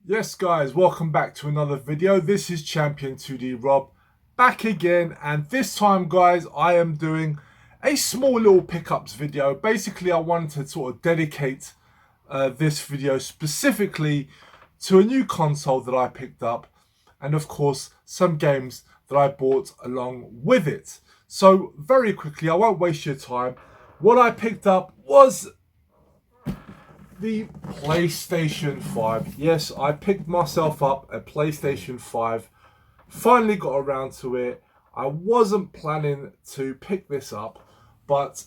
Yes guys, welcome back to another video. This is Champion 2D Rob back again, and this time guys I am doing a small little pickups video. Basically I wanted to sort of dedicate this video specifically to a new console that I picked up, and of course some games that I bought along with it. So very quickly, I won't waste your time. What I picked up was the PlayStation 5. Yes, I picked myself up a PlayStation 5. Finally got around to it. I wasn't planning to pick this up, but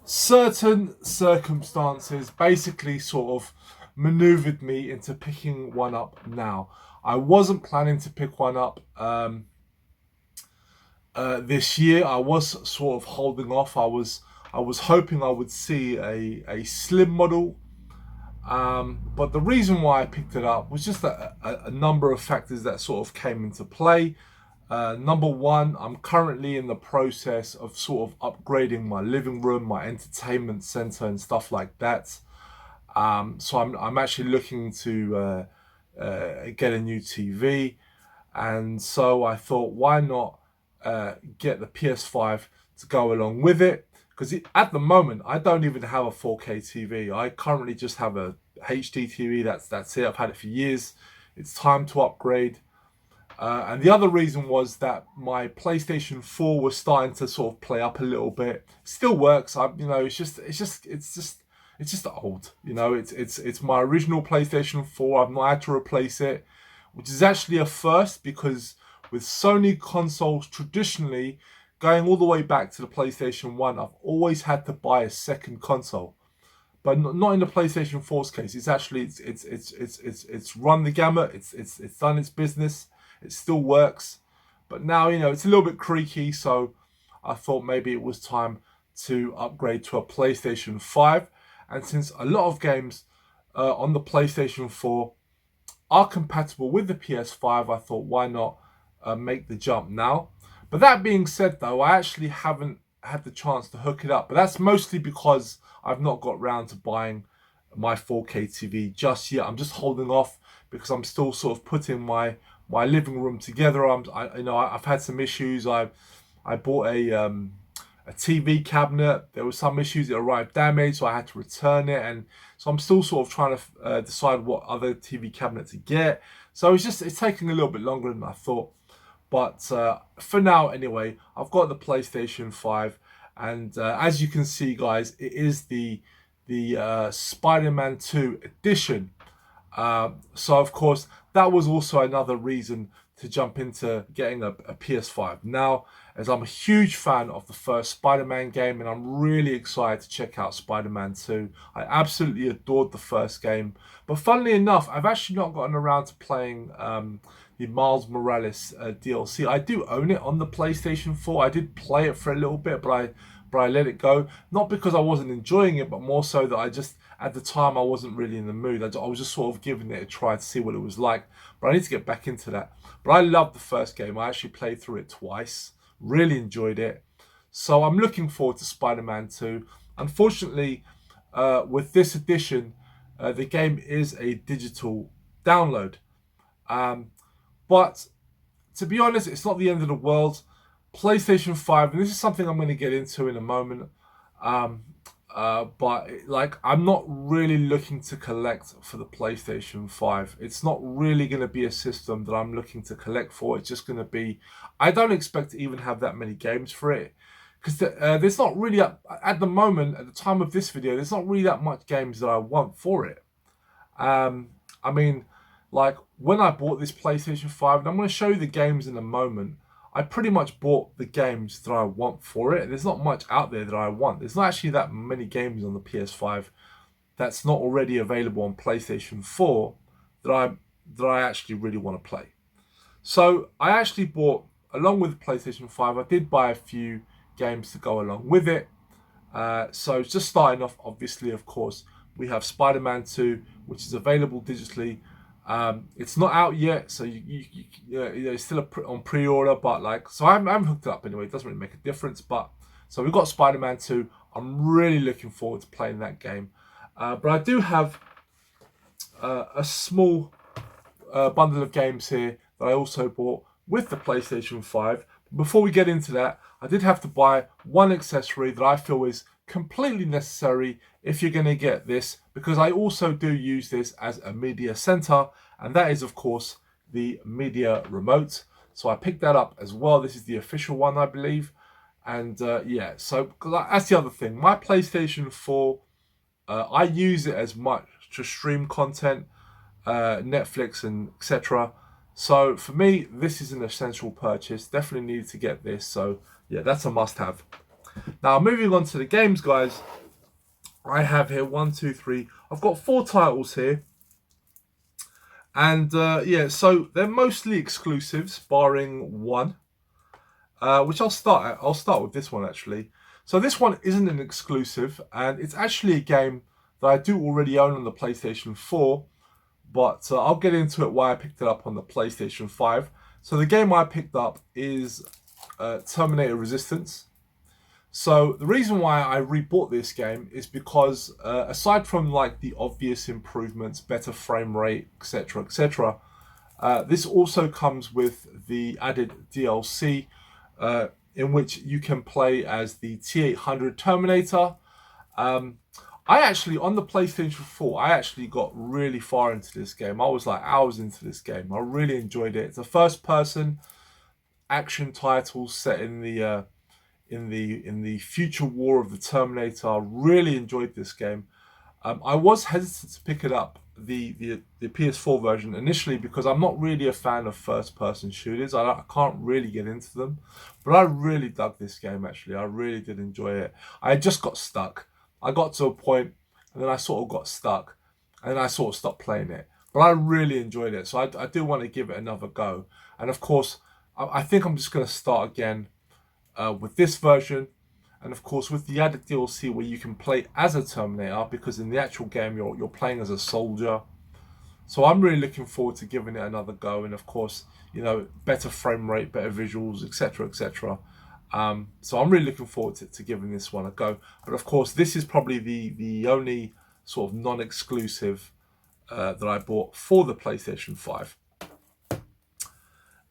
certain circumstances basically sort of maneuvered me into picking one up now. I wasn't planning to pick one up this year. I was sort of holding off. I was hoping I would see a slim model. But the reason why I picked it up was just a number of factors that sort of came into play. Number one, I'm currently in the process of sort of upgrading my living room, my entertainment center, and stuff like that. So I'm actually looking to get a new TV, and so I thought, why not get the PS5 to go along with it? Because at the moment I don't even have a 4K TV. I currently just have a HD TV. That's it. I've had it for years. It's time to upgrade. And the other reason was that my PlayStation 4 was starting to sort of play up a little bit. Still works. It's just old. It's my original PlayStation 4. I've not had to replace it, which is actually a first because with Sony consoles traditionally going all the way back to the PlayStation 1, I've always had to buy a second console. But not in the PlayStation 4's case. It's actually it's run the gamut. It's done its business. It still works. But now, it's a little bit creaky, so I thought maybe it was time to upgrade to a PlayStation 5. And since a lot of games on the PlayStation 4 are compatible with the PS5, I thought, why not make the jump now? But that being said, though, I actually haven't had the chance to hook it up. But that's mostly because I've not got round to buying my 4K TV just yet. I'm just holding off because I'm still sort of putting my living room together. I've had some issues. I bought a TV cabinet. There were some issues. It arrived damaged, so I had to return it. And so I'm still sort of trying to decide what other TV cabinet to get. So it's taking a little bit longer than I thought. But for now, anyway, I've got the PlayStation 5, and as you can see, guys, it is the Spider-Man 2 edition. So of course, that was also another reason to jump into getting a PS5. Now, as I'm a huge fan of the first Spider-Man game, and I'm really excited to check out Spider-Man 2. I absolutely adored the first game. But funnily enough, I've actually not gotten around to playing the Miles Morales DLC. I do own it on the PlayStation 4. I did play it for a little bit, but I let it go. Not because I wasn't enjoying it, but more so that at the time, I wasn't really in the mood. I was just sort of giving it a try to see what it was like. But I need to get back into that. But I loved the first game. I actually played through it twice. Really enjoyed it. So I'm looking forward to Spider-Man 2. Unfortunately, with this edition, the game is a digital download. But to be honest, it's not the end of the world. PlayStation 5, and this is something I'm going to get into in a moment. But like, I'm not really looking to collect for the PlayStation 5. It's not really going to be a system that I'm looking to collect for. It's just going to be, I don't expect to even have that many games for it. Because there's not really, at the moment, at the time of this video, there's not really that much games that I want for it. I mean, like when I bought this PlayStation 5, and I'm going to show you the games in a moment, I pretty much bought the games that I want for it. There's not much out there that I want. There's not actually that many games on the PS5 that's not already available on PlayStation 4 that I actually really want to play. So I actually bought, along with PlayStation 5, I did buy a few games to go along with it. So just starting off, obviously, of course, we have Spider-Man 2, which is available digitally. It's not out yet, so it's still on pre-order, but so I haven't hooked it up anyway. It doesn't really make a difference. But so we've got Spider-Man 2. I'm really looking forward to playing that game. But I do have a small bundle of games here that I also bought with the PlayStation 5. Before we get into that, I did have to buy one accessory that I feel is completely necessary if you're going to get this, because I also do use this as a media center, and that is of course the media remote. So I picked that up as well. This is the official one, I believe. And yeah, so that's the other thing. My PlayStation 4, I use it as much to stream content, Netflix and etc. So for me, this is an essential purchase. Definitely needed to get this. So yeah, that's a must-have. Now moving on to the games, guys. I have here 1, 2, 3. I've got 4 titles here, and yeah, so they're mostly exclusives, barring one, which I'll start at. I'll start with this one actually. So this one isn't an exclusive, and it's actually a game that I do already own on the PlayStation 4. But I'll get into it why I picked it up on the PlayStation 5. So the game I picked up is Terminator Resistance. So the reason why I rebought this game is because aside from like the obvious improvements, better frame rate, etc., this also comes with the added DLC in which you can play as the T-800 Terminator. I actually, on the PlayStation 4, I actually got really far into this game. I was like hours into this game. I really enjoyed it. It's a first-person action title set in the future war of the Terminator. I really enjoyed this game. I was hesitant to pick it up, the PS4 version, initially because I'm not really a fan of first-person shooters. I can't really get into them. But I really dug this game, actually. I really did enjoy it. I just got stuck. I got to a point, and then I sort of got stuck, and then I sort of stopped playing it. But I really enjoyed it, so I do want to give it another go. And of course, I think I'm just going to start again with this version, and of course with the added DLC where you can play as a Terminator, because in the actual game you're playing as a soldier. So I'm really looking forward to giving it another go, and of course, you know, better frame rate, better visuals, etc., etc. So I'm really looking forward to giving this one a go. But of course, this is probably the only sort of non-exclusive that I bought for the PlayStation 5.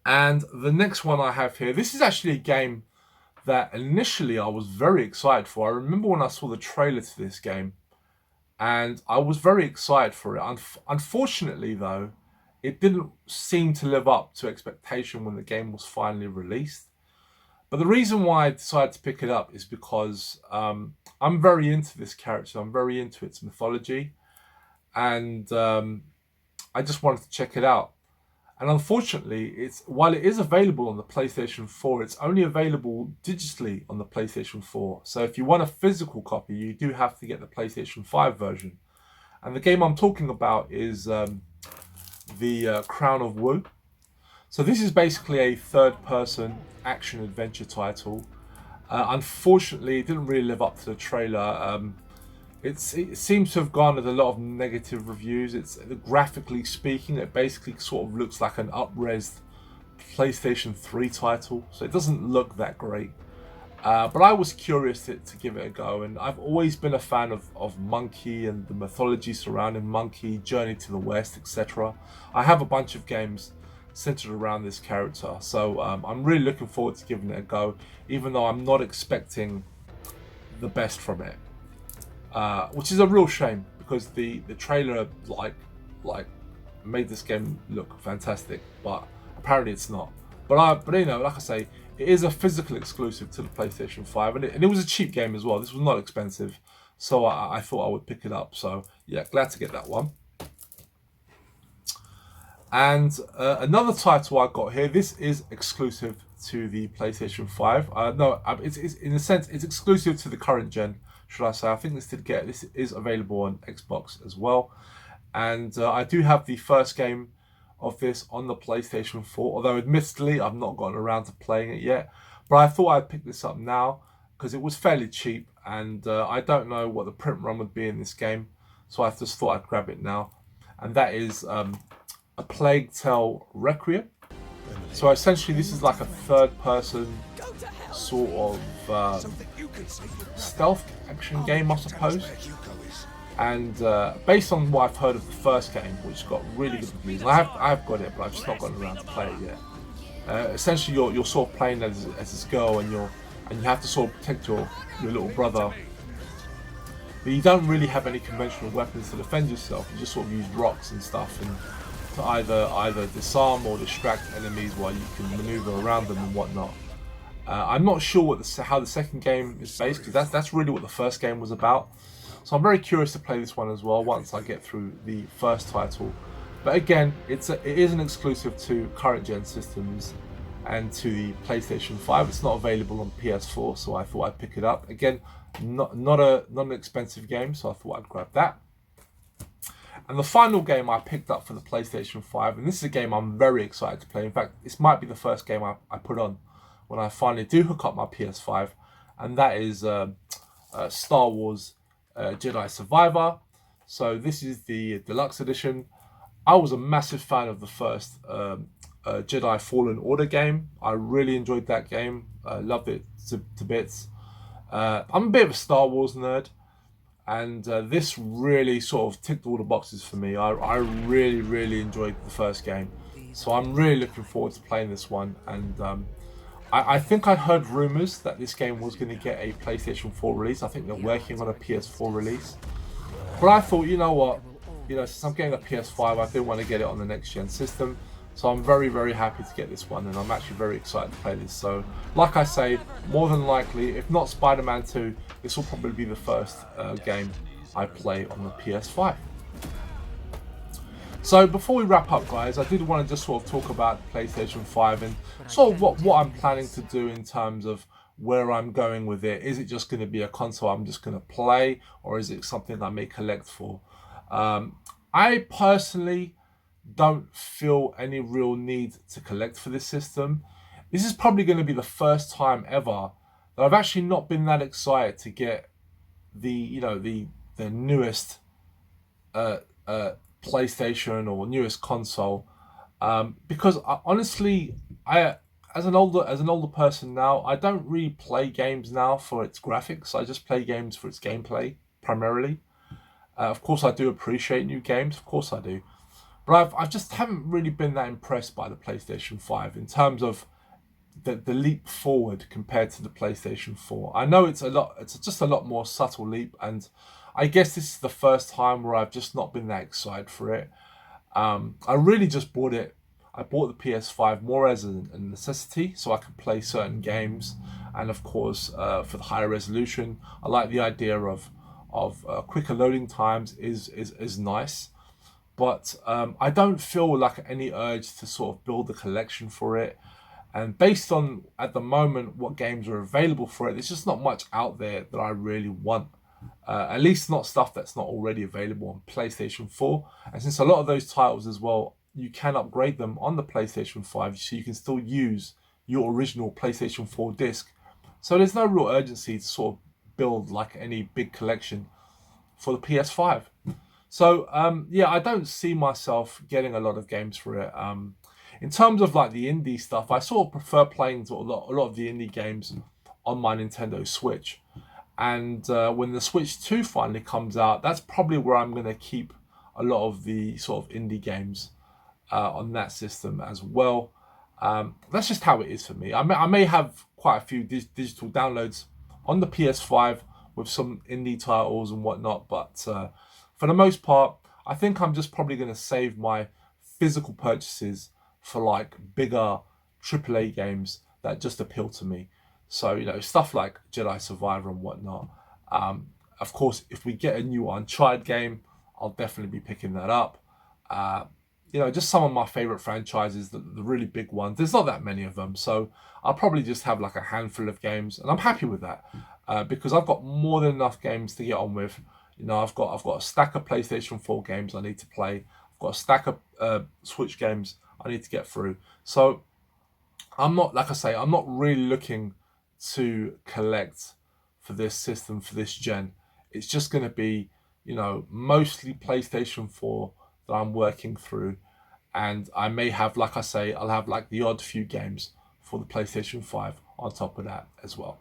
And the next one I have here, this is actually a game that initially I was very excited for. I remember when I saw the trailer to this game, and I was very excited for it. Unfortunately, though, it didn't seem to live up to expectation when the game was finally released. But the reason why I decided to pick it up is because I'm very into this character. I'm very into its mythology. And I just wanted to check it out. And unfortunately, while it is available on the PlayStation 4, it's only available digitally on the PlayStation 4. So if you want a physical copy, you do have to get the PlayStation 5 version. And the game I'm talking about is the Crown of Wu. So this is basically a third-person action-adventure title. Unfortunately, it didn't really live up to the trailer. It seems to have garnered a lot of negative reviews. It's graphically speaking, it basically sort of looks like an up-resed PlayStation 3 title. So it doesn't look that great. But I was curious to give it a go, and I've always been a fan of Monkey and the mythology surrounding Monkey, Journey to the West, etc. I have a bunch of games centered around this character, so I'm really looking forward to giving it a go, even though I'm not expecting the best from it, which is a real shame, because the trailer like made this game look fantastic, but apparently it's not. But you know, like I say, it is a physical exclusive to the PlayStation 5, and it was a cheap game as well. This was not expensive, so I thought I would pick it up. So yeah, glad to get that one. And another title I got here, this is exclusive to the PlayStation 5. No, it's in a sense, it's exclusive to the current gen, should I say. I think this is available on Xbox as well. And I do have the first game of this on the PlayStation 4, although admittedly I've not gotten around to playing it yet. But I thought I'd pick this up now because it was fairly cheap, and I don't know what the print run would be in this game, so I just thought I'd grab it now. And that is A Plague Tale Requiem. So essentially this is like a third-person sort of stealth action game, I suppose. And based on what I've heard of the first game, which got really good reviews, and I have got it, but I've just not gotten around to play it yet. Essentially, you're sort of playing as this girl, and you have to sort of protect your little brother. But you don't really have any conventional weapons to defend yourself. You just sort of use rocks and stuff, and to either disarm or distract enemies while you can maneuver around them and whatnot. I'm not sure how the second game is based, because that's really what the first game was about. So I'm very curious to play this one as well once I get through the first title. But again, it is an exclusive to current gen systems and to the PlayStation 5. It's not available on PS4, so I thought I'd pick it up. Again, not an expensive game, so I thought I'd grab that. And the final game I picked up for the PlayStation 5, and this is a game I'm very excited to play. In fact, this might be the first game I put on when I finally do hook up my PS5, and that is Star Wars Jedi Survivor. So this is the deluxe edition. I was a massive fan of the first Jedi Fallen Order game. I really enjoyed that game. I loved it to bits. I'm a bit of a Star Wars nerd, and this really sort of ticked all the boxes for me. I really enjoyed the first game, so I'm really looking forward to playing this one. And I think I heard rumors that this game was going to get a PlayStation 4 release. I think they're working on a PS4 release. But I thought, you know what, since I'm getting a PS5, I do want to get it on the next gen system. So I'm very happy to get this one, and I'm actually very excited to play this. So, like I say, more than likely, if not Spider-Man 2, this will probably be the first game I play on the PS5. So before we wrap up, guys, I did want to just sort of talk about the PlayStation 5 and sort of what I'm planning to do in terms of where I'm going with it. Is it just going to be a console I'm just going to play, or is it something I may collect for? I personally don't feel any real need to collect for this system. This is probably going to be the first time ever that I've actually not been that excited to get the newest PlayStation or newest console, because honestly, as an older person now, I don't really play games now for its graphics. I just play games for its gameplay primarily. Of course, I do appreciate new games. Of course, I do. But I just haven't really been that impressed by the PlayStation 5 in terms of the leap forward compared to the PlayStation 4. I know it's just a lot more subtle leap, and I guess this is the first time where I've just not been that excited for it. I really just bought it. I bought the PS5 more as a necessity so I could play certain games, and of course for the higher resolution. I like the idea of quicker loading times is nice. But I don't feel like any urge to sort of build a collection for it. And based on, at the moment, what games are available for it, there's just not much out there that I really want. At least not stuff that's not already available on PlayStation 4. And since a lot of those titles as well, you can upgrade them on the PlayStation 5, so you can still use your original PlayStation 4 disc. So there's no real urgency to sort of build like any big collection for the PS5. So yeah, I don't see myself getting a lot of games for it. In terms of like the indie stuff, I sort of prefer playing a lot of the indie games on my Nintendo Switch. And when the Switch 2 finally comes out, that's probably where I'm going to keep a lot of the sort of indie games on that system as well. That's just how it is for me. I may have quite a few digital downloads on the PS5 with some indie titles and whatnot, but for the most part, I think I'm just probably going to save my physical purchases for like bigger AAA games that just appeal to me. So, stuff like Jedi Survivor and whatnot. Of course, if we get a new Uncharted game, I'll definitely be picking that up. Just some of my favorite franchises, the really big ones. There's not that many of them, so I'll probably just have like a handful of games, and I'm happy with that because I've got more than enough games to get on with. I've got a stack of PlayStation 4 games I need to play. I've got a stack of Switch games I need to get through. So I'm not, like I say, I'm not really looking to collect for this system, for this gen. It's just going to be, mostly PlayStation 4 that I'm working through. And I may have, like I say, I'll have like the odd few games for the PlayStation 5 on top of that as well.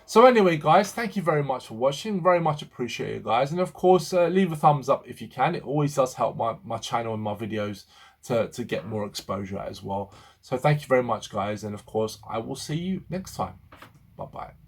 So anyway, guys, thank you very much for watching. Very much appreciate guys. And of course, leave a thumbs up if you can. It always does help my channel and my videos to get more exposure as well. So thank you very much, guys. And of course, I will see you next time. Bye-bye.